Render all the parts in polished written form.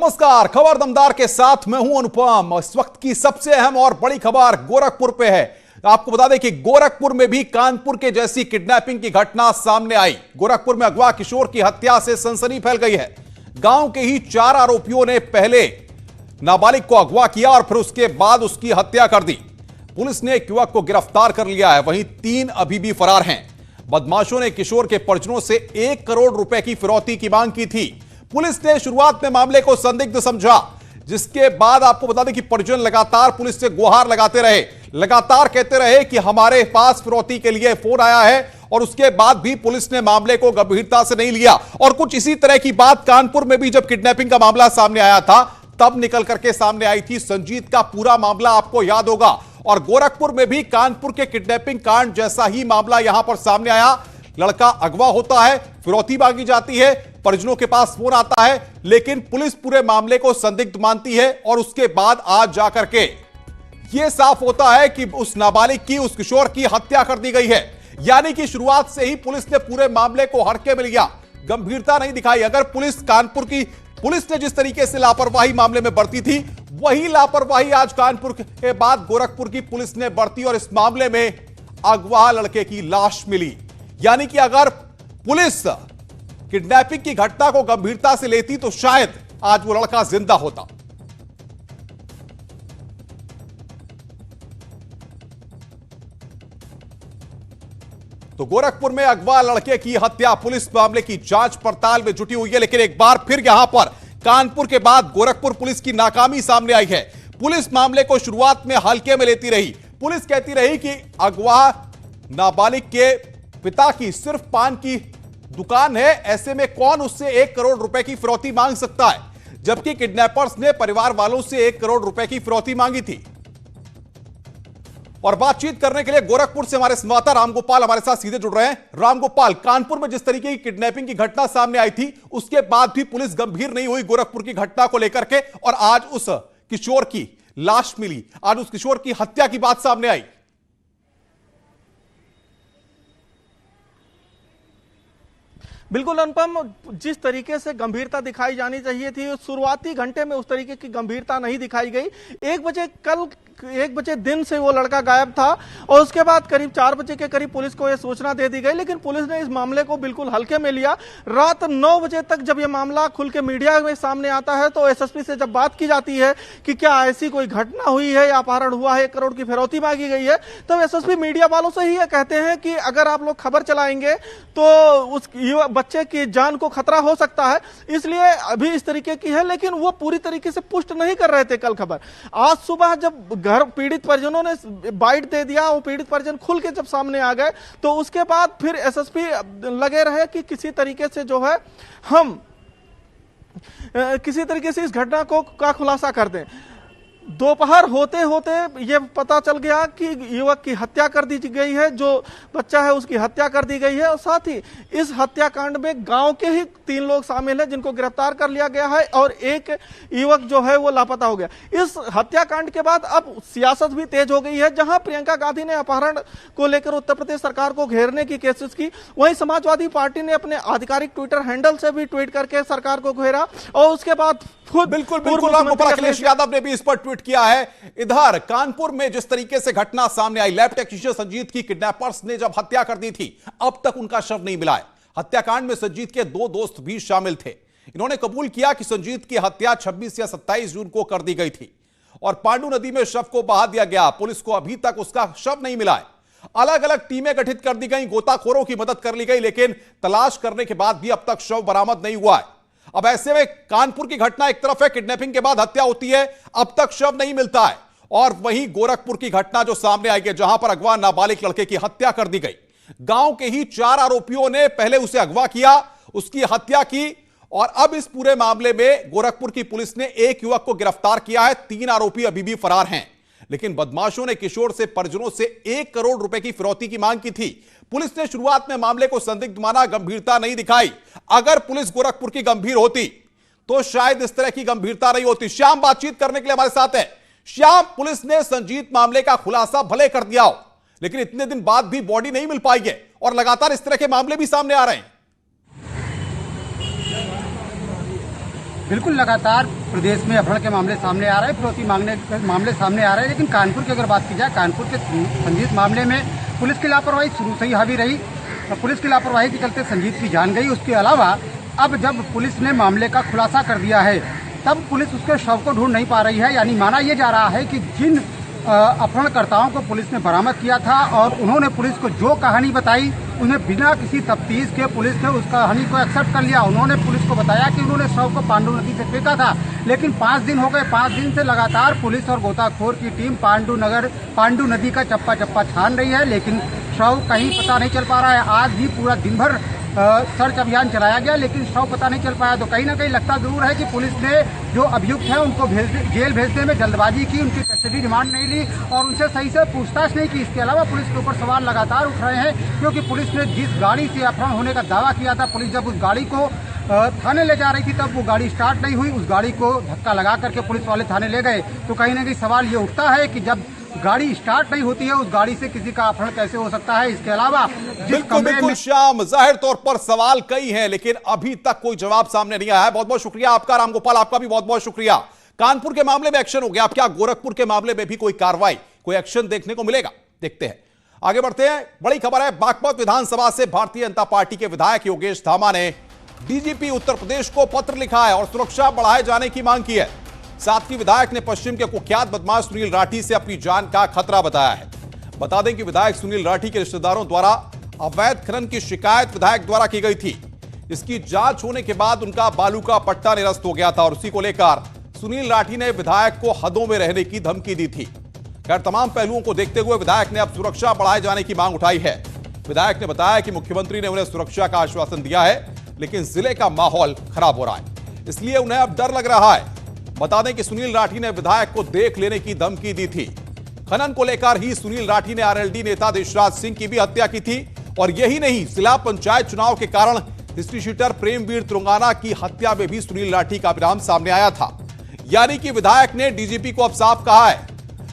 नमस्कार, खबर दमदार के साथ मैं हूं अनुपम। इस वक्त की सबसे अहम और बड़ी खबर गोरखपुर पे है। आपको बता दें कि गोरखपुर में भी कानपुर के जैसी किडनैपिंग की घटना सामने आई। गोरखपुर में अगवा किशोर की हत्या से सनसनी फैल गई है। गांव के ही 4 आरोपियों ने पहले नाबालिग को अगवा किया और फिर उसके बाद उसकी हत्या कर दी। पुलिस ने एक युवक को गिरफ्तार कर लिया है, वहीं 3 अभी भी फरार हैं। बदमाशों ने किशोर के परिजनों से 1 करोड़ रुपए की फिरौती की मांग की थी। पुलिस ने शुरुआत में मामले को संदिग्ध समझा, जिसके बाद आपको बता दें कि परिजन लगातार पुलिस से गुहार लगाते रहे, लगातार कहते रहे कि हमारे पास फिरौती के लिए फोन आया है, और उसके बाद भी पुलिस ने मामले को गंभीरता से नहीं लिया। और कुछ इसी तरह की बात कानपुर में भी जब किडनैपिंग का मामला सामने आया था तब निकल करके सामने आई थी। संजीत का पूरा मामला आपको याद होगा। और गोरखपुर में भी कानपुर के किडनैपिंग कांड जैसा ही मामला यहां पर सामने आया। लड़का अगवा होता है, फिरौती मांगी जाती है, परिजनों के पास फोन आता है, लेकिन पुलिस पूरे मामले को संदिग्ध मानती है। और उसके बाद आज जाकर के यह साफ होता है कि उस नाबालिग की, उस किशोर की हत्या कर दी गई है। यानी कि शुरुआत से ही पुलिस ने पूरे मामले को हड़के में लिया, गंभीरता नहीं दिखाई। अगर पुलिस ने जिस तरीके से लापरवाही मामले में बरती थी, वही लापरवाही आज कानपुर के बाद गोरखपुर की पुलिस ने बरती और इस मामले में अगवा लड़के की लाश मिली। यानी कि अगर पुलिस किडनैपिंग की घटना को गंभीरता से लेती तो शायद आज वो लड़का जिंदा होता। तो गोरखपुर में अगवा लड़के की हत्या, पुलिस मामले की जांच पड़ताल में जुटी हुई है। लेकिन एक बार फिर यहां पर कानपुर के बाद गोरखपुर पुलिस की नाकामी सामने आई है। पुलिस मामले को शुरुआत में हल्के में लेती रही। पुलिस कहती रही कि अगवा नाबालिग के पिता की सिर्फ पान की दुकान है, ऐसे में कौन उससे 1 करोड़ रुपए की फिरौती मांग सकता है, जबकि किडनैपर्स ने परिवार वालों से 1 करोड़ रुपए की फिरौती मांगी थी। और बातचीत करने के लिए गोरखपुर से हमारे संवाददाता रामगोपाल हमारे साथ सीधे जुड़ रहे हैं। रामगोपाल, कानपुर में जिस तरीके की किडनैपिंग की घटना सामने आई थी, उसके बाद भी पुलिस गंभीर नहीं हुई गोरखपुर की घटना को लेकर के, और आज उस किशोर की लाश मिली, आज उस किशोर की हत्या की बात सामने आई। बिल्कुल अनुपम, जिस तरीके से गंभीरता दिखाई जानी चाहिए थी शुरुआती घंटे में उस तरीके की गंभीरता नहीं दिखाई गई। 1 बजे दिन से वो लड़का गायब था और उसके बाद करीब 4 बजे के करीब पुलिस को यह सूचना दे दी गई, लेकिन पुलिस ने इस मामले को बिल्कुल हल्के में लिया। रात 9 बजे तक जब यह मामला खुल के मीडिया में सामने आता है तो एसएसपी से जब बात की जाती है कि क्या ऐसी कोई घटना हुई है या अपहरण हुआ है, 1 करोड़ की फिरौती मांगी गई है, तब एसएसपी मीडिया वालों से ही यह कहते हैं कि अगर आप लोग खबर चलाएंगे तो उस बच्चे की जान को खतरा हो सकता है, इसलिए अभी इस तरीके की है। लेकिन वो पूरी तरीके से पुष्ट नहीं कर रहे थे कल खबर। आज सुबह जब घर पीड़ित परिजनों ने बाइट दे दिया, वो पीड़ित परिजन खुल के जब सामने आ गए, तो उसके बाद फिर एसएसपी लगे रहे कि किसी तरीके से जो है हम किसी तरीके से इस घटना का खुलासा कर दें। दोपहर होते होते ये पता चल गया कि युवक की हत्या कर दी गई है, जो बच्चा है उसकी हत्या कर दी गई है, और साथ ही इस हत्याकांड में गांव के ही 3 लोग शामिल हैं जिनको गिरफ्तार कर लिया गया है, और एक युवक जो है वो लापता हो गया। इस हत्याकांड के बाद अब सियासत भी तेज हो गई है। जहां प्रियंका गांधी ने अपहरण को लेकर उत्तर प्रदेश सरकार को घेरने की कोशिश की, वहीं समाजवादी पार्टी ने अपने आधिकारिक ट्विटर हैंडल से भी ट्वीट करके सरकार को घेरा, और उसके बाद खुद बिल्कुल अखिलेश यादव ने भी इस पर ट्वीट किया है। इधर कानपुर में जिस तरीके से घटना सामने आई, लैब टेक्नीशियन संजीत की किडनैपर्स ने जब हत्या कर दी थी, अब तक उनका शव नहीं मिला है। हत्याकांड में संजीत के 2 दोस्त भी शामिल थे। इन्होंने कबूल किया कि संजीत की हत्या 26 या 27 जून को कर दी गई थी और पांडु नदी में शव को बहा दिया गया। पुलिस को अभी तक उसका शव नहीं मिला है। अलग अलग टीमें गठित कर दी गई, गोताखोरों की मदद कर ली गई, लेकिन तलाश करने के बाद भी अब तक शव बरामद नहीं हुआ है। अब ऐसे में कानपुर की घटना एक तरफ है, किडनैपिंग के बाद हत्या होती है, अब तक शव नहीं मिलता है, और वहीं गोरखपुर की घटना जो सामने आई है, जहां पर अगवा नाबालिग लड़के की हत्या कर दी गई। गांव के ही 4 आरोपियों ने पहले उसे अगवा किया, उसकी हत्या की, और अब इस पूरे मामले में गोरखपुर की पुलिस ने एक युवक को गिरफ्तार किया है। 3 आरोपी अभी भी फरार हैं। लेकिन बदमाशों ने किशोर से परिजनों से 1 करोड़ रुपए की फिरौती की मांग की थी। पुलिस ने शुरुआत में मामले को संदिग्ध माना, गंभीरता नहीं दिखाई। अगर पुलिस गोरखपुर की गंभीर होती तो शायद इस तरह की गंभीरता नहीं होती। श्याम बातचीत करने के लिए हमारे साथ है। श्याम, पुलिस ने संजीत मामले का खुलासा भले कर दिया हो, लेकिन इतने दिन बाद भी बॉडी नहीं मिल पाई है और लगातार इस तरह के मामले भी सामने आ रहे हैं। बिल्कुल लगातार प्रदेश में अपहरण के मामले सामने आ रहे हैं, फिरौती मांगने के मामले सामने आ रहे हैं, लेकिन कानपुर की अगर बात की जाए, कानपुर के संजीत मामले में पुलिस की लापरवाही शुरू से ही हावी रही। पुलिस की लापरवाही के चलते संजीत की जान गई। उसके अलावा अब जब पुलिस ने मामले का खुलासा कर दिया है, तब पुलिस उसके शव को ढूंढ नहीं पा रही है। यानी माना यह जा रहा है कि जिन अपहरणकर्ताओं को पुलिस ने बरामद किया था और उन्होंने पुलिस को जो कहानी बताई, उन्हें बिना किसी तफ्तीश के पुलिस ने उस कहानी को एक्सेप्ट कर लिया। उन्होंने पुलिस को बताया कि उन्होंने शव को पांडु नदी से फेंका था, लेकिन 5 दिन हो गए। 5 दिन से लगातार पुलिस और गोताखोर की टीम पांडु नदी का चप्पा चप्पा छान रही है, लेकिन शव कहीं पता नहीं चल पा रहा है। आज भी पूरा दिन भर सर्च अभियान चलाया गया, लेकिन शव पता नहीं चल पाया। तो कहीं ना कहीं लगता जरूर है कि पुलिस ने जो अभियुक्त हैं उनको जेल भेजने में जल्दबाजी की, उनकी कस्टडी रिमांड नहीं ली और उनसे सही से पूछताछ नहीं की। इसके अलावा पुलिस के ऊपर सवाल लगातार उठ रहे हैं, क्योंकि पुलिस ने जिस गाड़ी से अपहरण होने का दावा किया था, पुलिस जब उस गाड़ी को थाने ले जा रही थी तब वो गाड़ी स्टार्ट नहीं हुई। उस गाड़ी को धक्का लगा करके पुलिस वाले थाने ले गए। तो कहीं ना कहीं सवाल ये उठता है कि जब गाड़ी स्टार्ट नहीं होती है, उस गाड़ी से किसी का अपहरण कैसे हो सकता है। इसके अलावा बिल्कुल श्याम, जाहिर तौर पर सवाल कई हैं, लेकिन अभी तक कोई जवाब सामने नहीं आया है। बहुत बहुत शुक्रिया आपका रामगोपाल, आपका भी बहुत बहुत शुक्रिया। कानपुर के मामले में एक्शन हो गया, अब क्या गोरखपुर के मामले में भी कोई कार्रवाई, कोई एक्शन देखने को मिलेगा? देखते हैं, आगे बढ़ते हैं। बड़ी खबर है, बागपत विधानसभा से भारतीय जनता पार्टी के विधायक योगेश धामा ने डीजीपी उत्तर प्रदेश को पत्र लिखा है और सुरक्षा बढ़ाए जाने की मांग की है। साथ ही विधायक ने पश्चिम के कुख्यात बदमाश सुनील राठी से अपनी जान का खतरा बताया है। बता दें कि विधायक सुनील राठी के रिश्तेदारों द्वारा अवैध खनन की शिकायत विधायक द्वारा की गई थी। इसकी जांच होने के बाद उनका बालू का पट्टा निरस्त हो गया था और उसी को लेकर सुनील राठी ने विधायक को हदों में रहने की धमकी दी थी। खैर, तमाम पहलुओं को देखते हुए विधायक ने अब सुरक्षा बढ़ाए जाने की मांग उठाई है। विधायक ने बताया कि मुख्यमंत्री ने उन्हें सुरक्षा का आश्वासन दिया है, लेकिन जिले का माहौल खराब हो रहा है, इसलिए उन्हें अब डर लग रहा है। बता दें कि सुनील राठी ने विधायक को देख लेने की धमकी दी थी। खनन को लेकर ही सुनील राठी ने आरएलडी नेता देशराज सिंह की भी हत्या की थी और यही नहीं, जिला पंचायत चुनाव के कारण हिस्ट्री शीटर प्रेमवीर तुरंगाना की हत्या में भी सुनील राठी का नाम सामने आया था। यानी कि विधायक ने डीजीपी को अब साफ कहा है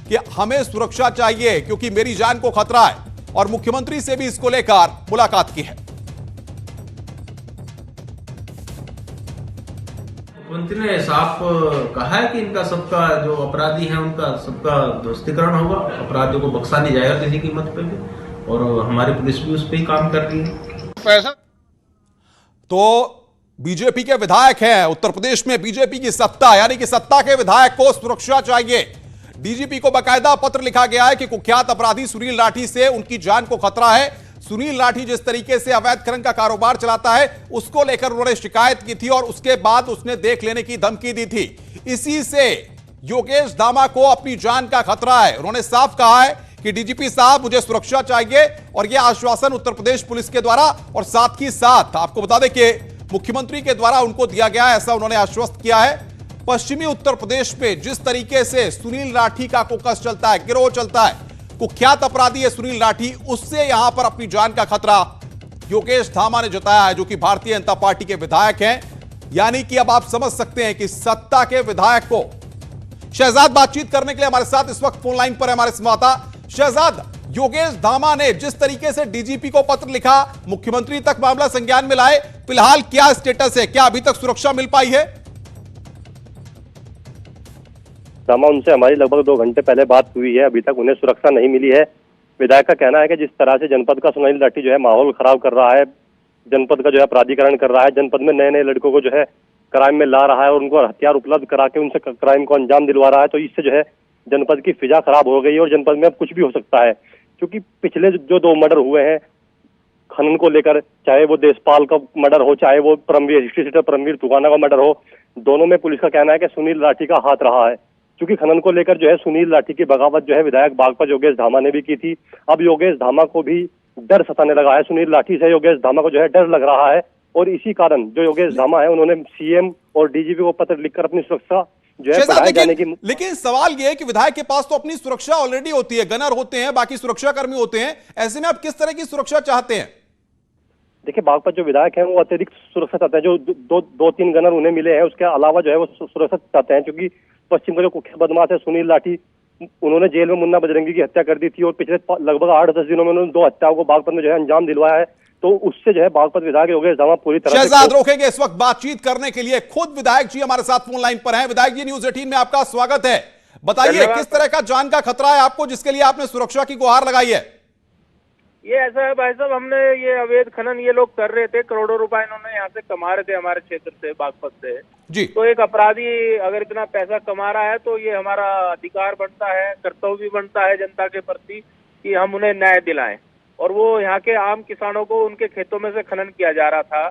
कि हमें सुरक्षा चाहिए क्योंकि मेरी जान को खतरा है और मुख्यमंत्री से भी इसको लेकर मुलाकात की है। मुख्यमंत्री ने साफ कहा है कि इनका सबका जो अपराधी है उनका सबका ध्वस्तीकरण होगा, अपराधियों को बख्शा नहीं जाएगा किसी कीमत पे भी, और हमारी पुलिस भी उस पर ही काम कर रही है। पैसा तो बीजेपी के विधायक हैं, उत्तर प्रदेश में बीजेपी की सत्ता, यानी कि सत्ता के विधायक को सुरक्षा चाहिए। डीजीपी को बाकायदा पत्र लिखा गया है कि कुख्यात अपराधी सुनील राठी से उनकी जान को खतरा है। सुनील राठी जिस तरीके से अवैध खनन का कारोबार चलाता है उसको लेकर उन्होंने शिकायत की थी और उसके बाद उसने देख लेने की धमकी दी थी। इसी से योगेश धामा को अपनी जान का खतरा है। उन्होंने साफ कहा है कि डीजीपी साहब, मुझे सुरक्षा चाहिए और यह आश्वासन उत्तर प्रदेश पुलिस के द्वारा और साथ ही साथ आपको बता दें कि मुख्यमंत्री के द्वारा उनको दिया गया, ऐसा उन्होंने आश्वस्त किया है। पश्चिमी उत्तर प्रदेश में जिस तरीके से सुनील राठी का कोकस चलता है, गिरोह चलता है, कुख्यात अपराधी है सुनील राठी, उससे यहां पर अपनी जान का खतरा योगेश धामा ने जताया है, जो कि भारतीय जनता पार्टी के विधायक हैं। यानी कि अब आप समझ सकते हैं कि सत्ता के विधायक को शहजाद बातचीत करने के लिए हमारे साथ इस वक्त फोन लाइन पर है हमारे संवाददाता शहजाद। योगेश धामा ने जिस तरीके से डीजीपी को पत्र लिखा, मुख्यमंत्री तक मामला संज्ञान में लाए, फिलहाल क्या स्टेटस है, क्या अभी तक सुरक्षा मिल पाई है? धामा उनसे हमारी लगभग 2 घंटे पहले बात हुई है, अभी तक उन्हें सुरक्षा नहीं मिली है। विधायक का कहना है कि जिस तरह से जनपद का सुनील राठी जो है माहौल खराब कर रहा है, जनपद का जो है अपराधीकरण कर रहा है, जनपद में नए नए लड़कों को जो है क्राइम में ला रहा है और उनको हथियार उपलब्ध करा के उनसे क्राइम को अंजाम दिलवा रहा है, तो इससे जो है जनपद की फिजा खराब हो गई है और जनपद में अब कुछ भी हो सकता है। क्योंकि पिछले जो 2 मर्डर हुए हैं खनन को लेकर, चाहे वो देशपाल का मर्डर हो, चाहे वो हिस्ट्री शीटर प्रेमवीर तुरंगाना का मर्डर हो, दोनों में पुलिस का कहना है कि सुनील राठी का हाथ रहा है। क्योंकि खनन को लेकर जो है सुनील राठी की बगावत जो है विधायक बागपत योगेश धामा ने भी की थी। अब योगेश धामा को भी डर सताने लगा है, सुनील राठी से योगेश धामा को जो है डर लग रहा है और इसी कारण जो योगेश धामा है उन्होंने सीएम और डीजीपी को पत्र लिखकर अपनी सुरक्षा जो है बढ़ाए जाने की। लेकिन सवाल यह है कि विधायक के पास तो अपनी सुरक्षा ऑलरेडी होती है, गनर होते हैं, बाकी सुरक्षाकर्मी होते हैं, ऐसे में आप किस तरह की सुरक्षा चाहते हैं? देखिए, बागपत जो विधायक हैं वो अतिरिक्त सुरक्षा चाहते हैं, जो 2-3 गनर उन्हें मिले हैं उसके अलावा जो है वो सुरक्षा चाहते हैं। क्योंकि पश्चिम का जो कुख्यात बदमाश है सुनील राठी, उन्होंने जेल में मुन्ना बजरंगी की हत्या कर दी थी और पिछले लगभग 8-10 दिनों में उन्होंने 2 हत्याओं को बागपत में जो है अंजाम दिलवाया है। तो उससे जो है बागपत विधायक योगेश धामा पूरी तरह शहजाद रोकेंगे इस वक्त बातचीत करने के लिए। खुद विधायक जी हमारे साथ फोन लाइन पर हैं। विधायक जी, न्यूज़ 18 में आपका स्वागत है। बताइए किस तरह का जान का खतरा है आपको, जिसके लिए आपने सुरक्षा की गुहार लगाई है? ये ऐसा है भाई साहब, हमने ये अवैध खनन ये लोग कर रहे थे, करोड़ों रुपए इन्होंने यहाँ से कमा रहे थे हमारे क्षेत्र से, बागपत से जी। तो एक अपराधी अगर इतना पैसा कमा रहा है तो ये हमारा अधिकार बनता है, कर्तव्य भी बनता है जनता के प्रति कि हम उन्हें न्याय दिलाएं। और वो यहाँ के आम किसानों को उनके खेतों में से खनन किया जा रहा था,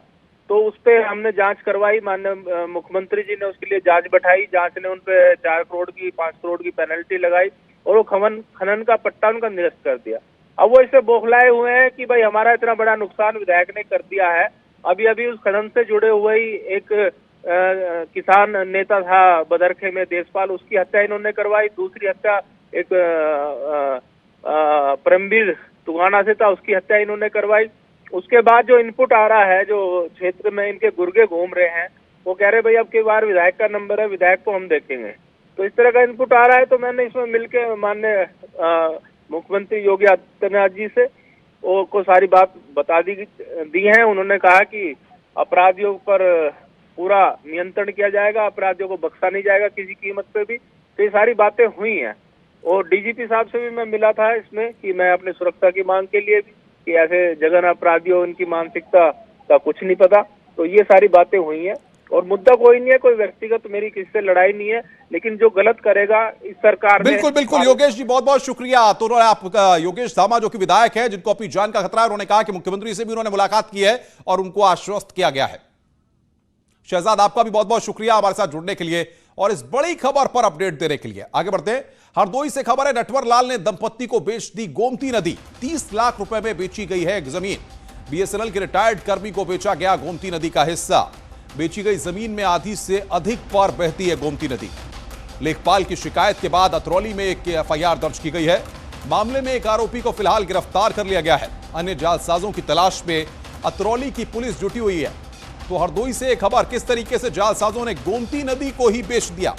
तो उस पे हमने जांच करवाई। माननीय मुख्यमंत्री जी ने उसके लिए जांच बैठाई। जांच ने उन पे 4 करोड़ की 5 करोड़ की पेनल्टी लगाई और वो खनन का पट्टा उनका निरस्त कर दिया। अब वो इससे बौखलाए हुए हैं कि भाई हमारा इतना बड़ा नुकसान विधायक ने कर दिया है। अभी अभी उस खनन से जुड़े हुए ही एक किसान नेता था बदरखे में, देशपाल, उसकी हत्या इन्होंने करवाई। दूसरी हत्या एक परमवीर तुगाना से था, उसकी हत्या इन्होंने करवाई। उसके बाद जो इनपुट आ रहा है, जो क्षेत्र में इनके गुर्गे घूम रहे हैं, वो कह रहे भाई अब की बार विधायक का नंबर है, विधायक को हम देखेंगे। तो इस तरह का इनपुट आ रहा है। तो मैंने इसमें मिलकर माननीय मुख्यमंत्री योगी आदित्यनाथ जी से को सारी बात बता दी है। उन्होंने कहा कि अपराधियों पर पूरा नियंत्रण किया जाएगा, अपराधियों को बख्शा नहीं जाएगा किसी कीमत पे भी। तो ये सारी बातें हुई हैं। और डीजीपी साहब से भी मैं मिला था इसमें कि मैं अपनी सुरक्षा की मांग के लिए भी, कि ऐसे जघन्य अपराधियों, उनकी मानसिकता का कुछ नहीं पता। तो ये सारी बातें हुई हैं और मुद्दा कोई नहीं है, कोई व्यक्तिगत मेरी किसी से लड़ाई नहीं है, लेकिन जो गलत करेगा इस सरकार बिल्कुल बिल्कुल योगेश जी, बहुत बहुत शुक्रिया। तो आपका योगेश धामा जो कि विधायक है, जिनको अपनी जान का खतरा है, उन्होंने कहा कि मुख्यमंत्री से भी उन्होंने मुलाकात की है और उनको आश्वस्त किया गया है। शहजाद, आपका भी बहुत बहुत शुक्रिया हमारे साथ जुड़ने के लिए और इस बड़ी खबर पर अपडेट देने के लिए। आगे बढ़ते हैं। हरदोई से खबर है, नटवर लाल ने दंपत्ति को बेच दी गोमती नदी। 30 लाख रुपए में बेची गई है एक जमीन। बीएसएनएल के रिटायर्ड कर्मी को बेचा गया गोमती नदी का हिस्सा। बेची गई जमीन में आधी से अधिक पर बहती है गोमती नदी। लेखपाल की शिकायत के बाद अतरौली में एक एफआईआर दर्ज की गई है। मामले में एक आरोपी को फिलहाल गिरफ्तार कर लिया गया है। अन्य जालसाजों की तलाश में अतरौली की पुलिस जुटी हुई है। तो हरदोई से एक खबर, किस तरीके से जालसाजों ने गोमती नदी को ही बेच दिया।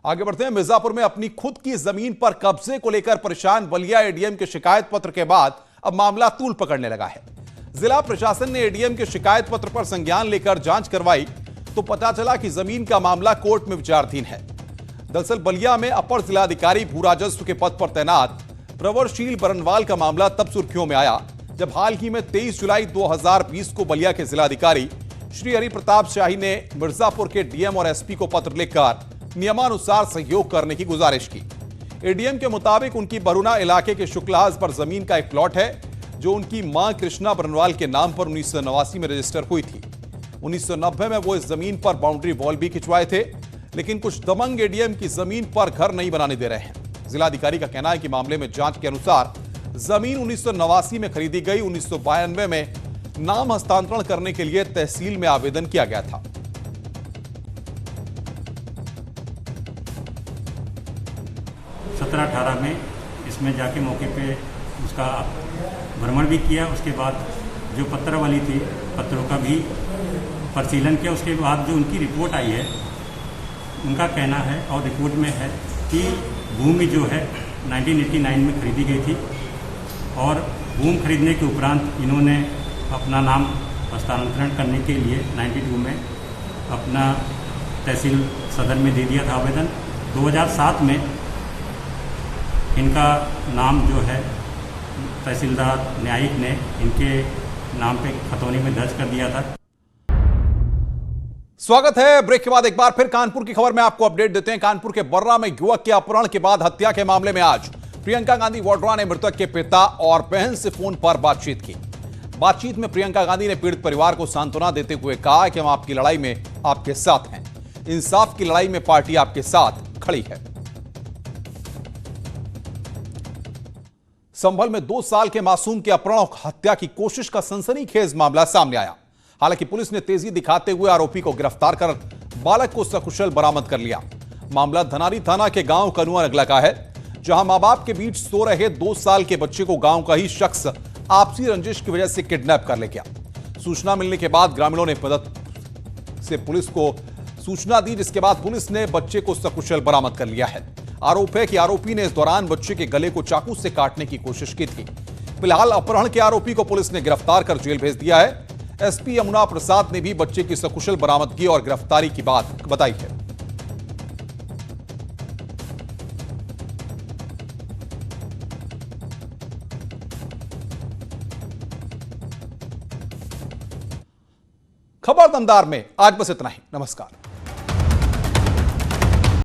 आगे बढ़ते हैं। मिर्जापुर में अपनी खुद की जमीन पर कब्जे को लेकर परेशान बलिया एडीएम के शिकायत पत्र के बाद अब मामला तूल पकड़ने लगा है। जिला प्रशासन ने एडीएम के शिकायत पत्र पर संज्ञान लेकर जांच करवाई तो पता चला कि जमीन का मामला कोर्ट में विचाराधीन है। दरअसल बलिया में अपर जिलाधिकारी भू राजस्व के पद पर तैनात प्रवरशील बरनवाल का मामला तब सुर्खियों में आया जब हाल ही में 23 जुलाई 2020 को बलिया के जिलाधिकारी श्री हरि प्रताप शाही ने मिर्जापुर के डीएम और एसपी को पत्र लिखकर नियमानुसार सहयोग करने की गुजारिश की। एडीएम के मुताबिक उनकी बरुना इलाके के शुक्लाहास पर जमीन का एक प्लॉट है जो उनकी मां कृष्णा बरनवाल के नाम पर 1989 में रजिस्टर हुई थी। 1990 में वो इस जमीन पर बाउंड्री वॉल भी खिंचवाए थे, लेकिन कुछ दबंग एडीएम की जमीन पर घर नहीं बनाने दे रहे हैं। जिलाधिकारी का कहना है कि मामले में जांच के अनुसार जमीन 1989 में खरीदी गई। 1992 में नाम हस्तांतरण करने के लिए तहसील में आवेदन किया गया था। 17-18 में इसमें जाके मौके पे उसका भ्रमण भी किया। उसके बाद जो पत्र वाली थी, पत्रों का भी परिशीलन किया। उसके बाद जो उनकी रिपोर्ट आई है, उनका कहना है और रिपोर्ट में है कि भूमि जो है 1989 में खरीदी गई थी और भूमि खरीदने के उपरांत इन्होंने अपना नाम हस्तांतरण करने के लिए 92 में अपना तहसील सदर में दे दिया था आवेदन। 2007 में इनका नाम जो है तहसीलदार न्यायिक ने इनके नाम पे खतौनी में दर्ज कर दिया था। स्वागत है। ब्रेक के बाद एक बार फिर कानपुर की खबर में आपको अपडेट देते हैं। कानपुर के बर्रा में युवक के अपहरण के बाद हत्या के मामले में आज प्रियंका गांधी वाड्रा ने मृतक के पिता और बहन से फोन पर बातचीत की। बातचीत में प्रियंका गांधी ने पीड़ित परिवार को सांत्वना देते हुए कहा कि हम आपकी लड़ाई में आपके साथ हैं। इंसाफ की लड़ाई में पार्टी आपके साथ खड़ी है। संभल में 2 साल के मासूम के अपहरण और हत्या की कोशिश का सनसनीखेज मामला सामने आया। हालांकि पुलिस ने तेजी दिखाते हुए आरोपी को गिरफ्तार कर बालक को सकुशल बरामद कर लिया। मामला धनारी थाना के गांव कनुआ नगला का है, जहां मां बाप के बीच सो रहे 2 साल के बच्चे को गांव का ही शख्स आपसी रंजिश की वजह से किडनैप कर ले गया। सूचना मिलने के बाद ग्रामीणों ने मदद से पुलिस को सूचना दी, जिसके बाद पुलिस ने बच्चे को सकुशल बरामद कर लिया है। आरोप है कि आरोपी ने इस दौरान बच्चे के गले को चाकू से काटने की कोशिश की थी। फिलहाल अपहरण के आरोपी को पुलिस ने गिरफ्तार कर जेल भेज दिया है। एसपी यमुना प्रसाद ने भी बच्चे की सकुशल बरामदगी और गिरफ्तारी की बात बताई है। खबर दमदार में आज बस इतना ही। नमस्कार।